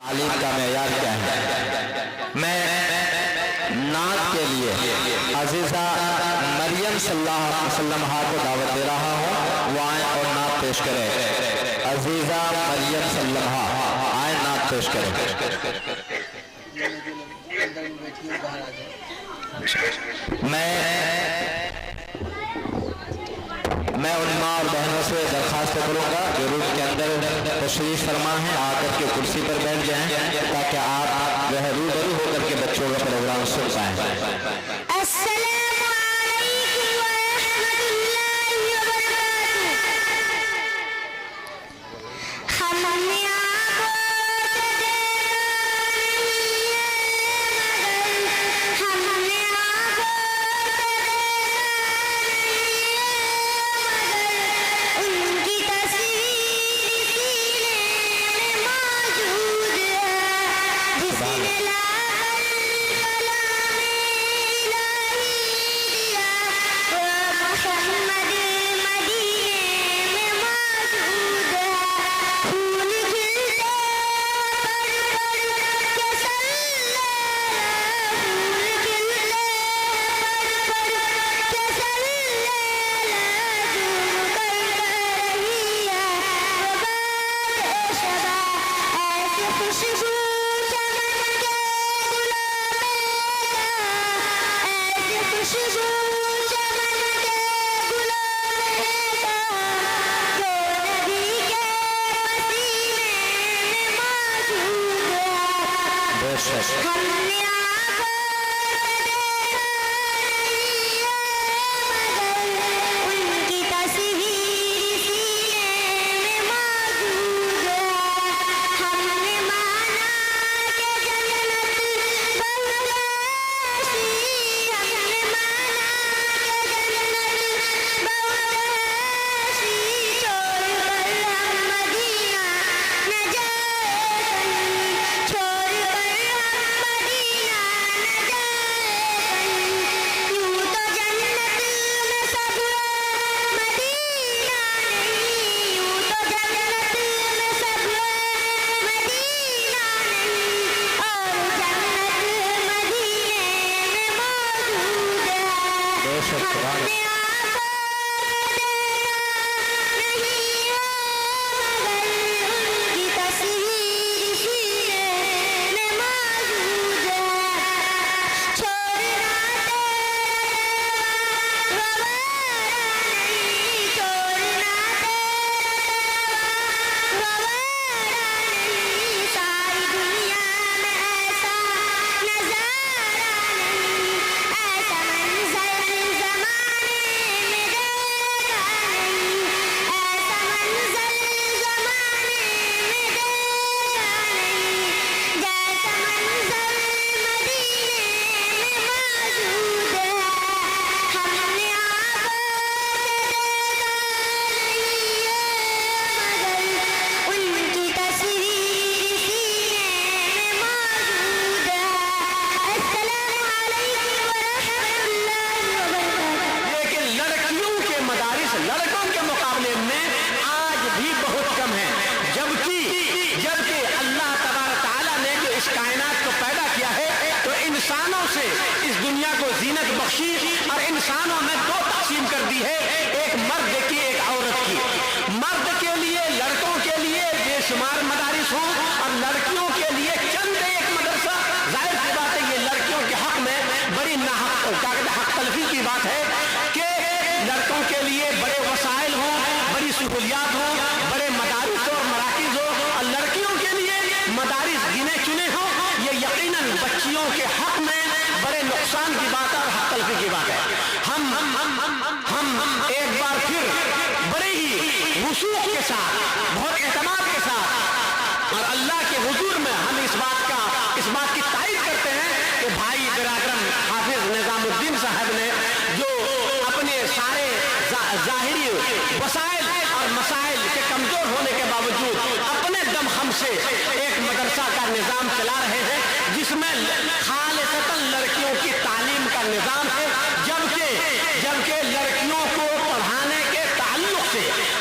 तालीम का मेयार क्या है। मैं नात के लिए अजीज़ा मरियम सल्लल्लाहु अलैहि वसल्लम को दावत दे रहा हूँ, वो आए और नात पेश करें। अजीज़ा मरियम सल्लल्लाहु आए, नात पेश करें। मैं उन माँ और बहनों से दरख्वास्त करूँगा जो रूम के अंदर तशरीफ फरमा है, आकर के कुर्सी पर बैठ जाएं ताकि आप वह रूबरू होकर के बच्चों का प्रोग्राम सुन पाएं।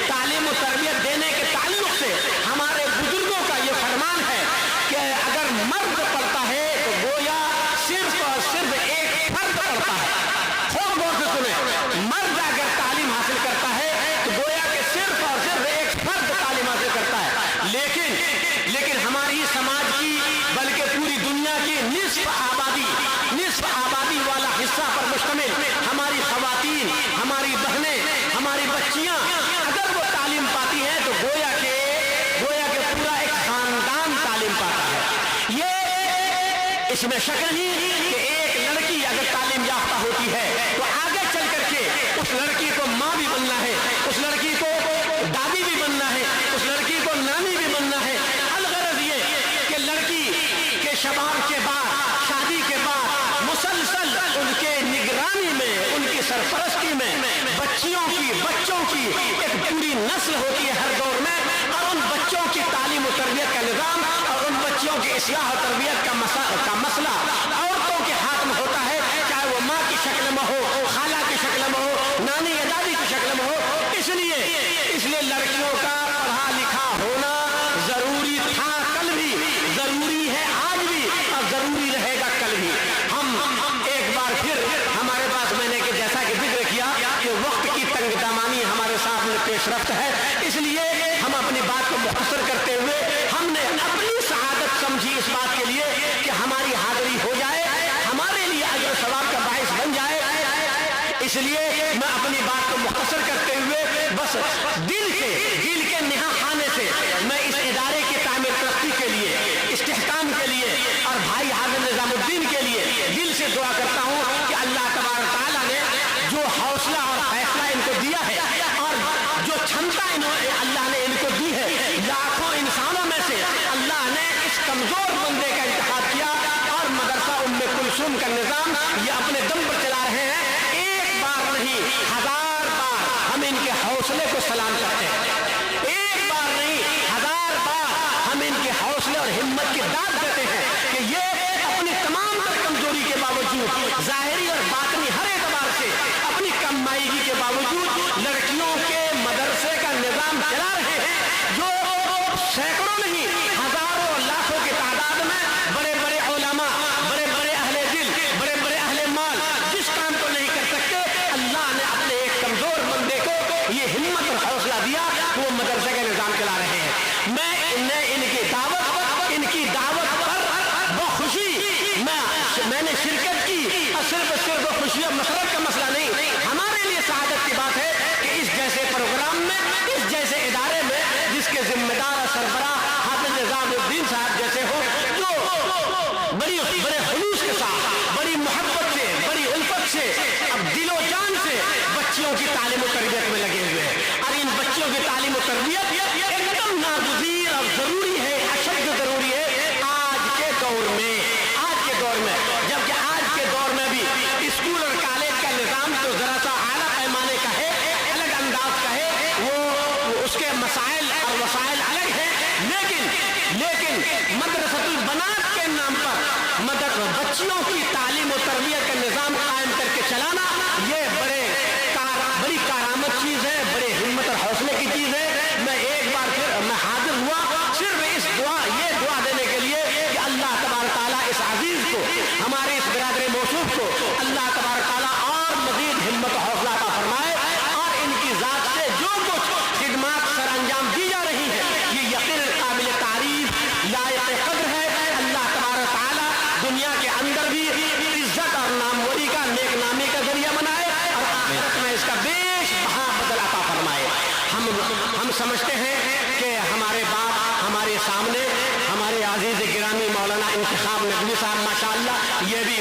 तालीम और तरबियत देने के ताल्लुक से हमारे बुजुर्गों का ये फरमान है कि इसमें शक नहीं कि एक लड़की अगर तालीम याफ्ता होती है तो आगे चल करके उस लड़की को माँ भी बनना है, उस लड़की को दादी भी बनना है, उस लड़की को नानी भी बनना है। अलगरज ये कि लड़की के शबाब के बाद, शादी के बाद मुसलसल उनके निगरानी में, उनकी सरपरस्ती में बच्चों की एक पूरी नस्ल होती है हर दौर में, और उन बच्चों की तालीम और तरबियत का निजाम और उन बच्चों की इस्लाह और तरबियत का मसला औरतों के हाथ में होता है, चाहे वो माँ की शक्ल में हो, खाला की शक्ल में हो, नानी या दादी की शक्ल में हो। इसलिए लड़कियों का पढ़ा लिखा होना जरूरी था, कल भी जरूरी है, आज भी और जरूरी रहेगा कल भी। हम एक बार फिर हमारे पास, मैंने कि जैसा कि जिक्र किया कि वक्त की तंगदामानी हमारे सामने पेशरफ्त है, इसलिए हम अपनी बात को मुख्तसर करते हुए हमने अपनी सआदत समझी इस बात के लिए कि हमारी हाजिरी हो जाए, हमारे लिए अजर सवाब का बाइस बन जाए। इसलिए मैं अपनी बात को मुख्तसर करते हुए बस दिल के निहा खाने से मैं इस इदारे की तामीर तरक्की के लिए, इस्तेहकाम के लिए और भाई हाजिर निजामुद्दीन के लिए दिल से दुआ करता हूं कि अल्लाह तबारक तआला ने जो हौसला और फैसला इनको दिया है और जो क्षमता अल्लाह ने इनको दी है, लाखों इंसानों में से अल्लाह ने इस कमजोर बंदे का इंतखाब किया और मदरसा उम्मे कुलसूम का निजाम ये अपने दम पर चला रहे हैं। एक बार नहीं, 1000 बार हम इनके हौसले को सलाम करते हैं। एक बार नहीं, 1000 बार हम इनके हौसले और हिम्मत की दाद देते हैं कि ये अपनी तमाम तर कमजोरी के बावजूद, जाहिरी और बातनी हर एतबार से अपनी कमाईगी के बावजूद लड़कियों के मदरसे का निजाम चला रहे हैं, जो सैकड़ों नहीं हजारों लाखों की तादाद में बड़े बड़े उलमा, बड़े बड़े अहले दिल, बड़े बड़े अहले माल जिस काम को नहीं कर सकते, अल्लाह ने अपने एक कमजोर बंदे को ये हिम्मत और हौसला दिया कि वो मदरसे का निजाम चला रहे हैं। मैं इनकी दावत पर बखुशी मैंने शिरकत की और सिर्फ खुशी और मसरत का मसला नहीं, हमारे लिए सआदत की बात है कि इस जैसे प्रोग्राम में, इस जैसे इदारे में जिसके जिम्मेदार और सरबराह हाफिज निजामुद्दीन साहब जैसे हो, जो बड़े खुलूस के साथ, बड़ी मोहब्बत से, बड़ी उल्फत से, अब दिलो जान से बच्चियों की तालीम और तरबियत में लगे हुए हैं। और इन बच्चियों की तालीम और तरबियत एकदम नागुज़ीर और जरूरी है, अशद जरूरी है आज के दौर में। जबकि आज के दौर में भी स्कूल और कॉलेज का निजाम तो जरा सा आला पैमाने का है, अलग अंदाज का है, वो उसके मसाइल और वसाइल अलग है, लेकिन मदरसतुल बनात के नाम पर बच्चियों की तालीम और तरबियत का निजाम कायम करके चलाना ये बड़ी कारामत चीज है, बड़े हिम्मत और हौसले की चीज है। मैं एक बार फिर मैं हाजिर हुआ सिर्फ इस ये दुआ देने के लिए कि अल्लाह तबारक तआला इस अजीज को, हमारे इस बिरादर मौसूफ को अल्लाह तबारक तआला और मजीद हिम्मत और हौसला अता फरमाए और इनकी जात से जो कुछ खिदमत सर अंजाम दी जा रही है ये यकीन काबिल तारीफ, लायक कद्र है। अल्लाह तबारक तआला दुनिया के अंदर भी इज्जत और नामवरी का, नेक नामी का जरिया बनाए और आखिरत में इसका बेश बहा बदल अता फरमाए। हम समझते हैं कि हमारे बाप हमारे सामने, हमारे अजीज गिरामी मौलाना इंतखाब नकवी साहब माशाअल्लाह ये भी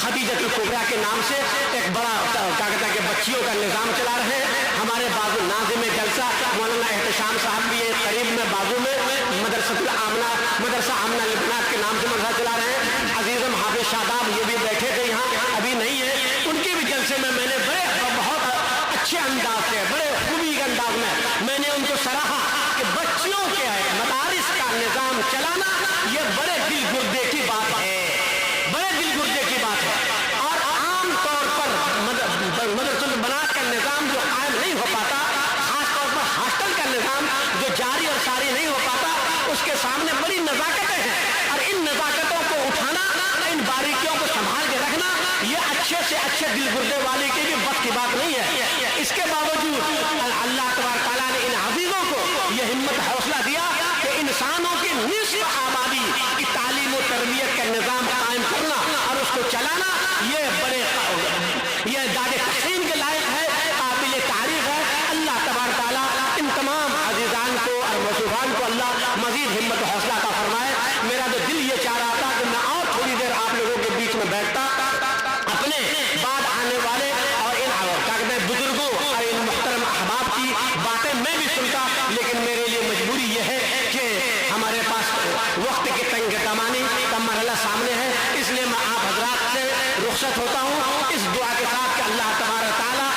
खदीजतुल कुबरा के नाम से एक बड़ा क्या कहते हैं कि बच्चियों का निजाम चला रहे हैं। हमारे बाजू नाजिम जलसा मौलाना एहतशाम साहब भी करीब में बाजू में मदरसा आमना लिबनात के नाम से मदरसा चला रहे हैं। अजीजम हाफिज शादाब ये भी बैठे थे यहाँ, अभी नहीं है, उनके भी जलसे में मैंने बहुत अच्छे अंदाज से, बड़े खूबी के अंदाज में मैंने उनको सराहा कि बच्चियों के मदारिस का निजाम चलाना ये बड़े दिल गुर्दे की बात है, बड़े दिल गुर्दे की बात है। और आम तौर पर मदरसतुल बनात का निजाम जो कायम नहीं हो पाता, खासतौर पर हॉस्टल का निजाम जो जारी और सारी नहीं हो पाता, उसके सामने बड़ी नजाकतें हैं और इन नजाकतों को उठाना, इन बारीकियों को संभाल के रखना ये अच्छे से अच्छे दिल गुर्दे वाले की भी बस की बात नहीं है। इसके बावजूद अल्लाह तबारक तआला ने इन हफीजों को यह हिम्मत हौसला दिया कि इंसानों की निस्फ आबादी की तालीम और तरबियत का निजाम कायम करना और उसको चलाना ये दादे तक़सीम के लायक है, काबिल तारीफ है। अल्लाह तबारक तआला इन तमाम अजीजान को और मसूफान को अल्लाह मजीद हिम्मत हौसला अता फरमाए। मेरा तो दिल ये चाह रहा था कि मैं और थोड़ी देर अपने बाद आने वाले और इन क्या कहते हैं बुजुर्गों और इन मुहतरम अहबाब की बातें मैं भी सुनता, लेकिन मेरे लिए मजबूरी यह है कि हमारे पास वक्त की तंग कमानी का मरहला सामने है, इसलिए मैं आप हजरात से रुखसत होता हूँ इस दुआ के साथ कि अल्लाह तबारक ताला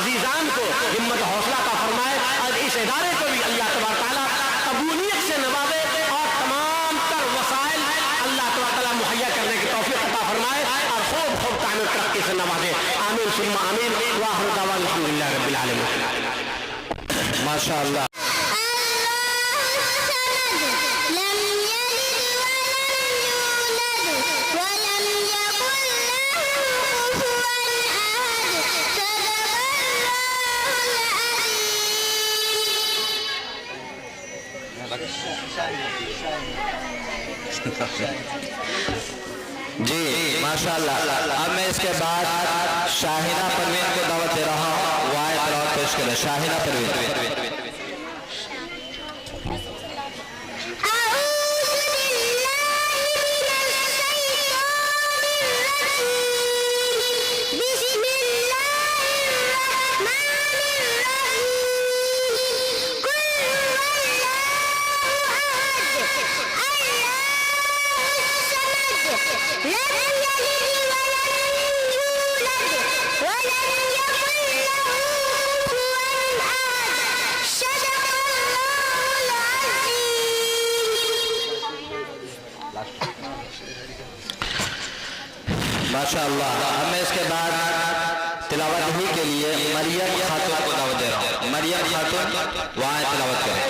अजीजान को हिम्मत हौसला का फरमाए और इस इदारे को भी अल्लाह तबारक ताला कबूलियत से नवाजे और तमाम तर वसाइल अल्लाह तबारक ताला मुहैया करने की तौफीक अता फरमाए और खूब खूब तामीर तरक्की से नवाजे। आमीन सुम्मा आमीन। वाहिर दावाना अल्हम्दुलिल्लाह रब्बिल आलमीन। माशाअल्लाह। जी माशाअल्लाह। अब मैं इसके बाद शाहिना परवीन को दावत दे रहा हूँ, वो आयत तिलावत पेश करें। शाहिना परवीन। माशाअल्लाह। अब मैं इसके बाद तिलावत ही के लिए मरियम खातून को दावत दे रहा हूँ। मरियम खातून वहाँ तिलावत करें।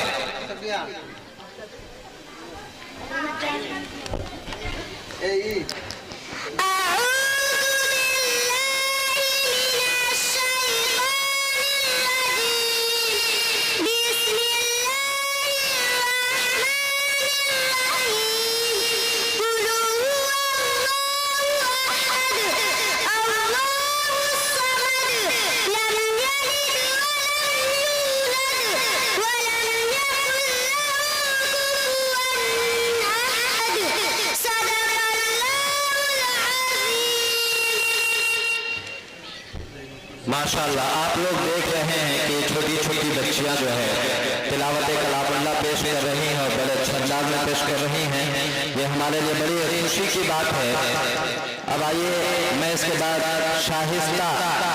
माशाअल्लाह। आप लोग देख रहे हैं कि छोटी छोटी बच्चियां जो है तिलावत कलामुल्लाह पेश कर रही हैं और बड़े अच्छे अंदाज में पेश कर रही हैं, ये हमारे लिए बड़ी खुशी की बात है। अब आइए मैं इसके बाद शाहिस्ता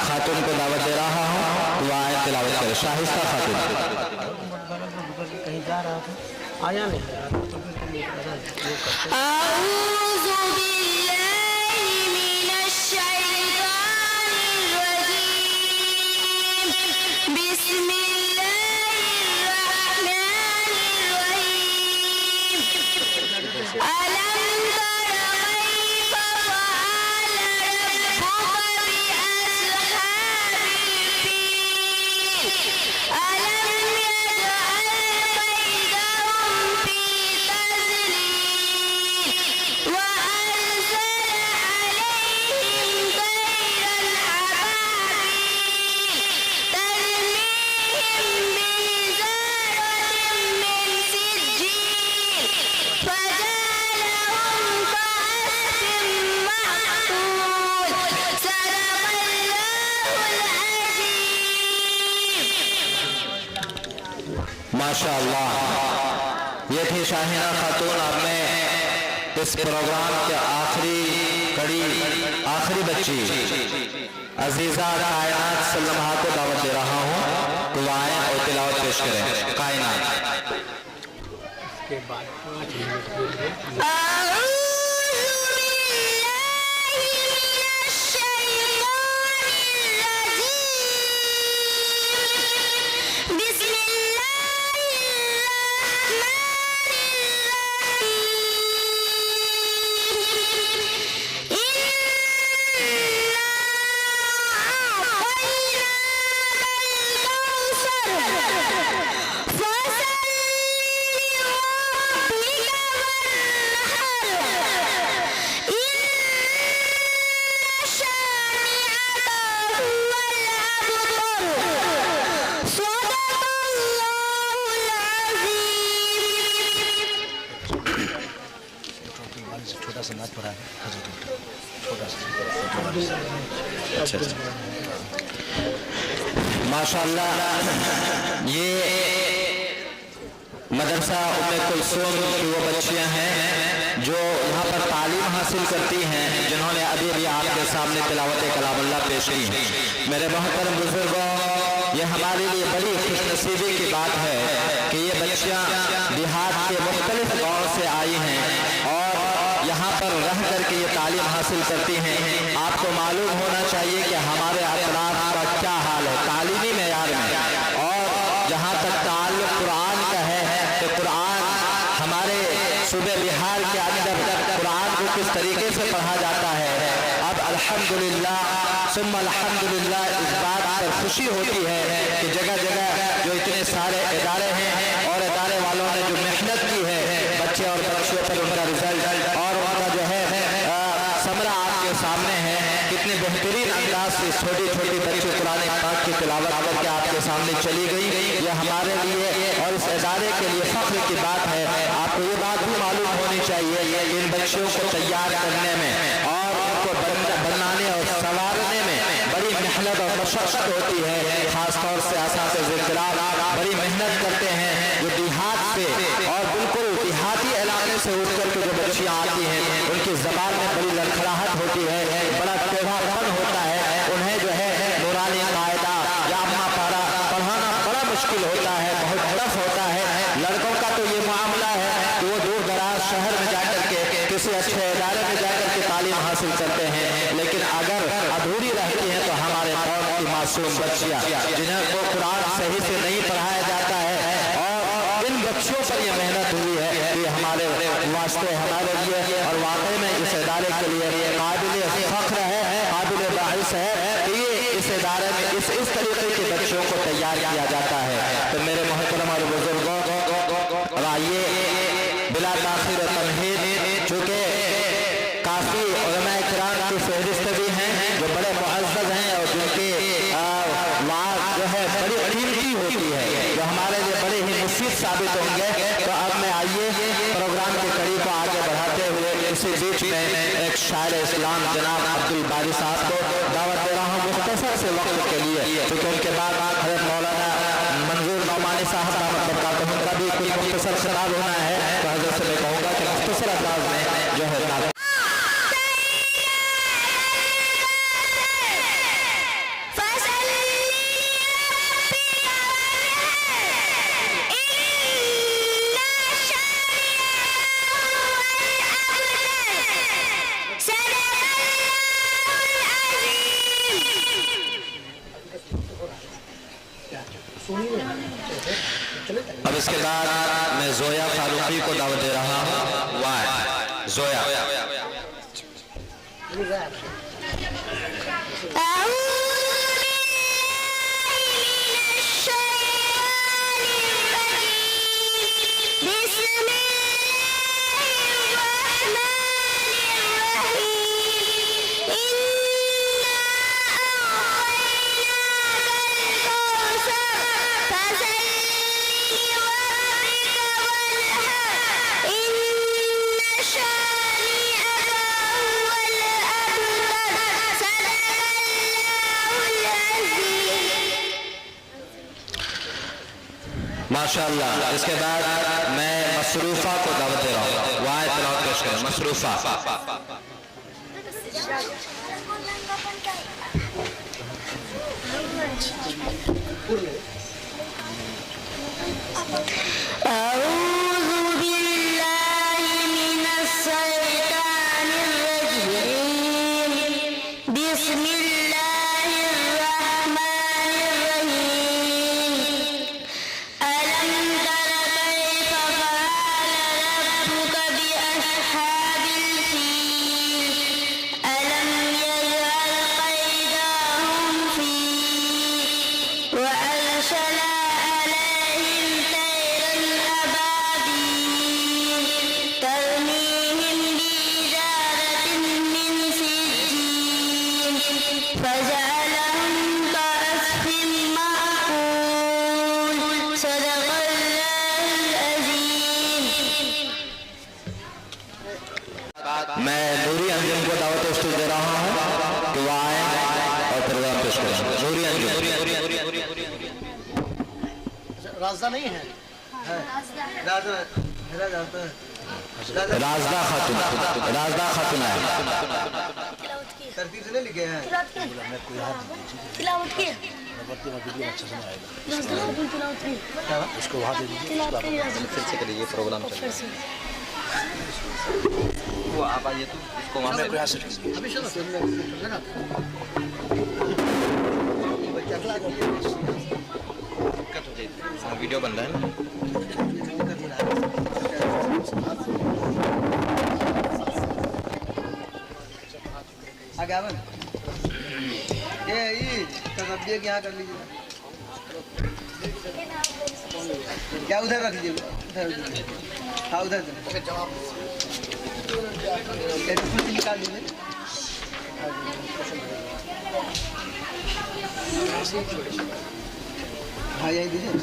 खातून को दावत दे रहा हूँ, वो आए तिलावत करें। शाहिस्ता खातून। कहीं जा रहा था आया नहीं। माशाअल्लाह। ये थी शाहिना खातून। अब मैं इस प्रोग्राम के आखिरी कड़ी आखिरी बच्ची अजीजा कायनात सल्लल्लाहु अलैहि को दावत दे रहा हूँ, तो आए और तिलावत पेश करें। कायनात। के बाद 5 मिनट के लिए छोटा सा नाथ पड़ा है छोटा सा। अच्छा अच्छा, माशाअल्लाह। ये मदरसा उम्मे कुलसूम की वो बच्चियां हैं जो यहाँ पर तालीम हासिल करती हैं, जिन्होंने अभी भी आपके सामने तिलावत कलामुल्लाह पेश की है। मेरे मोहतरम बुजुर्गों, ये हमारे लिए बड़ी खुशनसीबी की बात है कि ये बच्चियां बिहार के मुख्तलिफ गाँव से आई हैं और यहाँ पर रह करके ये तालीम हासिल करती हैं। आपको मालूम होना चाहिए कि हमारे अतराफ का क्या हाल है तालीमी मेयार में। और जहाँ तक ताल्लुक कुरान का है तो कुरान हमारे सूबे बिहार के अंदर कुरान को किस तरीके से पढ़ा जाता है, अब अल्हम्दुलिल्लाह सुम्मा अल्हम्दुलिल्लाह इस बात पर खुशी होती है कि जगह जगह जो इतने सारे इदारे हैं और इदारे वालों ने जो मेहनत की है बच्चे और बच्चियों पर, उनका रिजल्ट और उनका जो है समरा आपके सामने है। कितने बेहतरीन अंदाज से छोटी छोटी बच्ची कुरान पाक की तिलावत करके आपके सामने चली गई। ये हमारे लिए और इस इदारे के लिए फख्र की बात है। आपको ये बात भी मालूम होनी चाहिए इन बच्चियों को तैयार करने में और उनको बनाने और संवारने में बड़ी मेहनत और मशक्क़त होती है। खासतौर से असातिज़े किराम बड़ी मेहनत करते हैं, जो देहात से और बिल्कुल देहाती इलाके से उठ कर के जो बच्चियाँ आती हैं उनकी ज़बान में बड़ी लड़खड़ाहट होती है, बड़ा टेढ़ापन होता है। उन्हें जो है नूरानी कायदा या अम्मा पारा पढ़ाना बड़ा मुश्किल होता है, बहुत टफ होता है। लड़कों का तो ये मामला है कि वो दूर दराज शहर में जाकर के किसी अच्छे इदारे में जाकर के तालीम हासिल करते हैं, लेकिन अगर अधूरी रहती हैं तो हमारे कौम की मासूम बच्चियाँ जिन्हें को कुरान सही से नहीं पढ़ाया जाता है और इन बच्चियों पर यह मेहनत हुई है, ये हमारे वास्ते हमारे लिए और वाकई में इस इदारे के लिए काबिल फख्र है, काबिल बाइस है कि ये इस इदारे में इस तरीके के बच्चों को तैयार किया जाता है। तो मेरे मोहतरम और बुजुर्गों, आइए बिला ताखीर तमहीद, चूँकि काफ़ी उलमाए किराम की फहरिस्त भी हैं जो बड़े मुअज़्ज़ज़ हैं और जिनकी वाज़ जो है बड़ी कीमती होती है, जो हमारे लिए बड़े ही मुफीद साबित होंगे। तो अब मैं आइए प्रोग्राम की कड़ी को आगे बढ़ाते हुए इसी बीच में एक शायर इस्लाम जनाब अब्दुल बारी साहब को दावत दे रहा हूँ मुख्तसर से वक्त के लिए, क्योंकि उनके बाद हज़रत मौलाना मंजूर नौमानी साहब दामत बरकातहू उनका भी कुछ मुख्तसर खिताब होना है। तो हज़रत से मैं कहूँगा कि मुख्तसर अंदाज में जो है अब इसके बाद मैं जोया फारूकी को दावत दे रहा हूँ। वाह जोया। माशाअल्लाह। इसके बाद मैं मसरूफा को दावत दे रहा हूँ। वाह तिलावत पेश करें मसरूफा। मैं नूरी अंजुम को दावत स्टूडियो दे रहा हूँ कि वह आए और प्रोग्राम पेश करें। नूरी अंजुम रास्ता नहीं है, राजदा खातून, राजदा खातून आए। तरतीब से नहीं लिखे हैं। तिलावत की वीडियो अच्छे से नहीं आएगा, उसको वहाँ दे दीजिए। फिर से करिए, ये प्रोग्राम चल रहा है। वो आप आइए तो इसको वहाँ से प्रयास कीजिए। अभी चलो वीडियो बन रहा है ना। आगे आवे ये तस्वीर यहाँ कर लीजिए, क्या उधर रख लीजिए, उधर हाँ उधर कुछ निकाल दीजिए। हाँ यही दीजिए।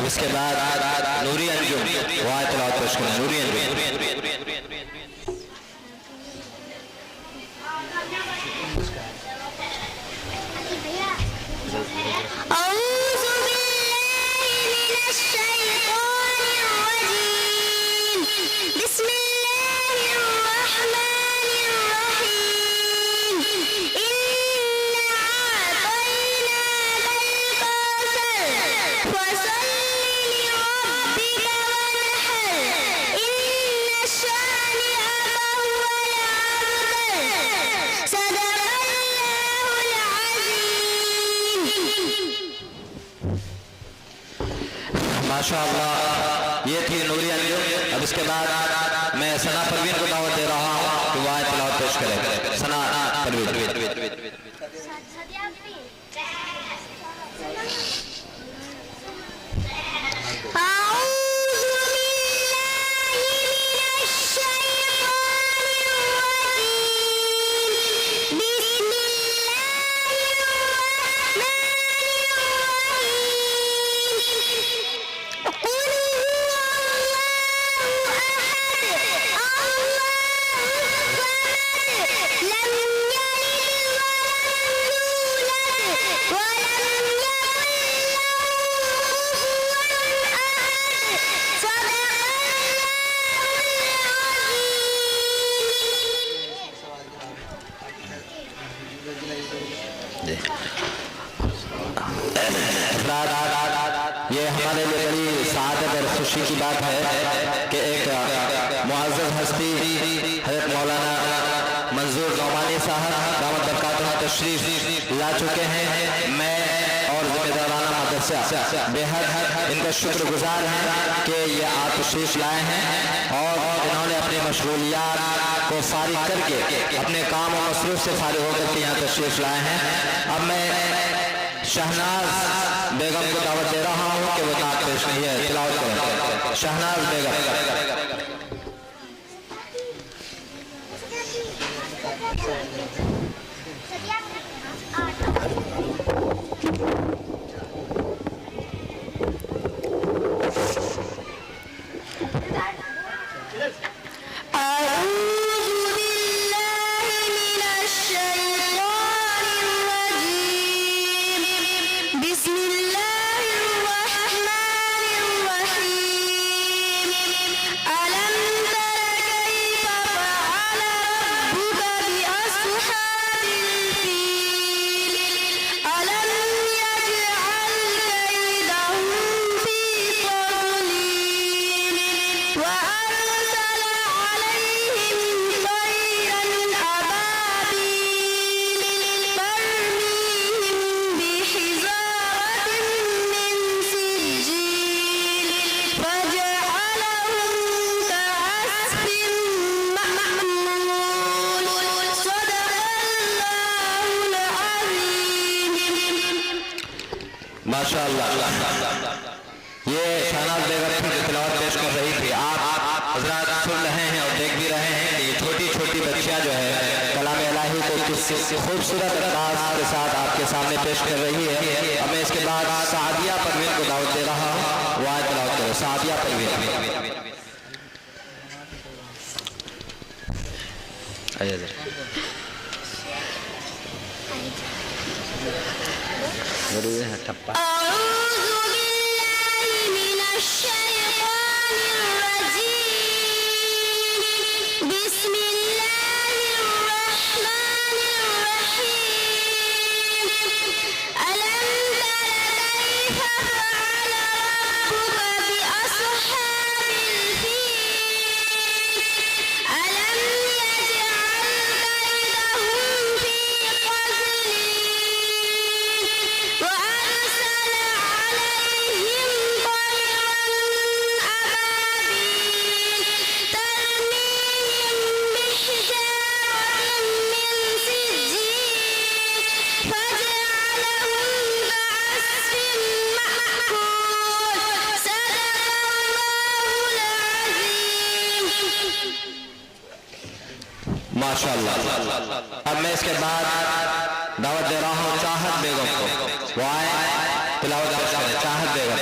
इसके बाद नूरी अंजुम वहाँ तिलावत पेश करें। नूरी अंजुम माशाअल्लाह, ये थी नूरी अंजुम। अब इसके बाद मैं सना परवीन को दावत दे रहा हूँ कि वह तिलावत पेश करे। सना परवीन। ये हमारे लिए बड़ी सादत और खुशी की बात है कि एक मुअज़्ज़ज़ हस्ती हज़रत मौलाना मंजूर नौमानी साहब दामत बरकातुहू तशरीफ ला चुके हैं। मैं और ज़िम्मेदाराना मदरसा बेहद इनका शुक्रगुजार हैं कि ये आप तशरीफ लाए हैं और इन्होंने अपनी मशगूलियात को फारिग करके अपने काम और मसरूफ़ से फारिग होकर के यहाँ तशरीफ लाए हैं। अब मैं शहनाज बेगम को दावत दे रहा हूँ कि वो नात पेश नहीं है, तिलावत करें। शहनाज बेगम। بسم الله الرحمن माशाअल्लाह। ये शहनाज बेगम थी जो तिलावत पेश कर रही थी। आप हजरात सुन रहे हैं और देख भी रहे हैं कि ये छोटी छोटी बच्चियां जो है कलाम इलाही को किस खूबसूरत अंदाज के साथ आपके सामने पेश कर रही है। अब मैं इसके बाद सादिया परवीन को दावत दे रहा हूँ, वो आए तिलावत करो। सादिया परवीन आइए जरा। ठप्पा माशाअल्लाह। अब मैं इसके बाद दावत दे रहा हूँ चाहत बेगम को, वो आए तिलावत पेश करें। चाहत बेगम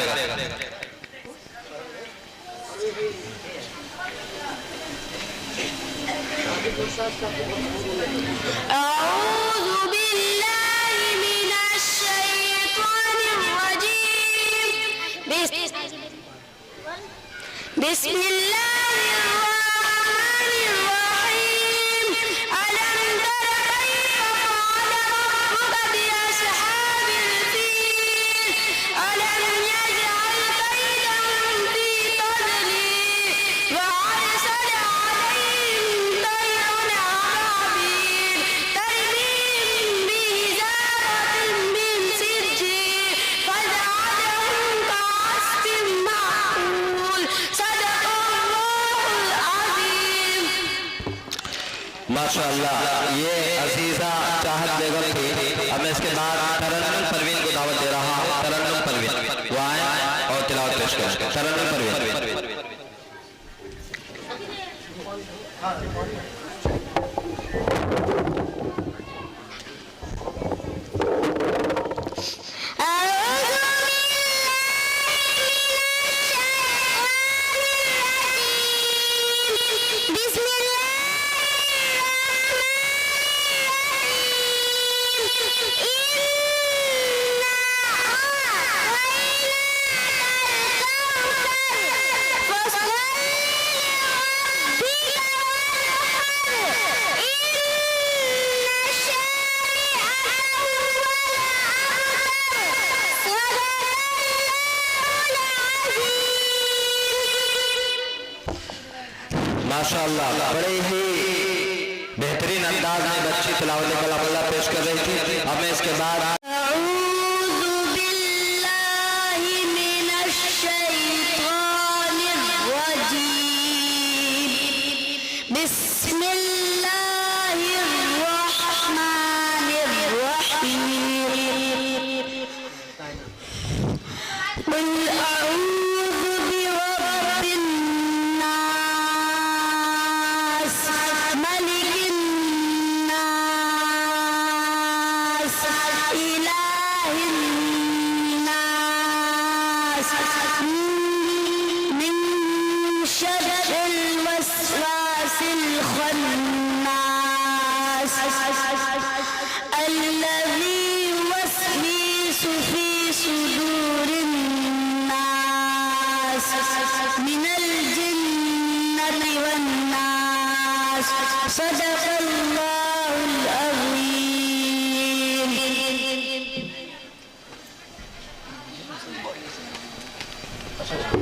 माशाअल्लाह। ये अजीजा चाहत बेगम थी। अब मैं इसके बाद तरन्नुम परवीन को दावत दे रहा हूँ। तरन्नुम परवीन वो आए और तिलावत पेश करें। तरन्नुम परवीन माशाअल्लाह। बड़े ही बेहतरीन अंदाज में बच्ची तिलावत कलाम अल्लाह पेश कर रही थी। अब मैं इसके बाद सदक़ल्लाहुल अज़ीम।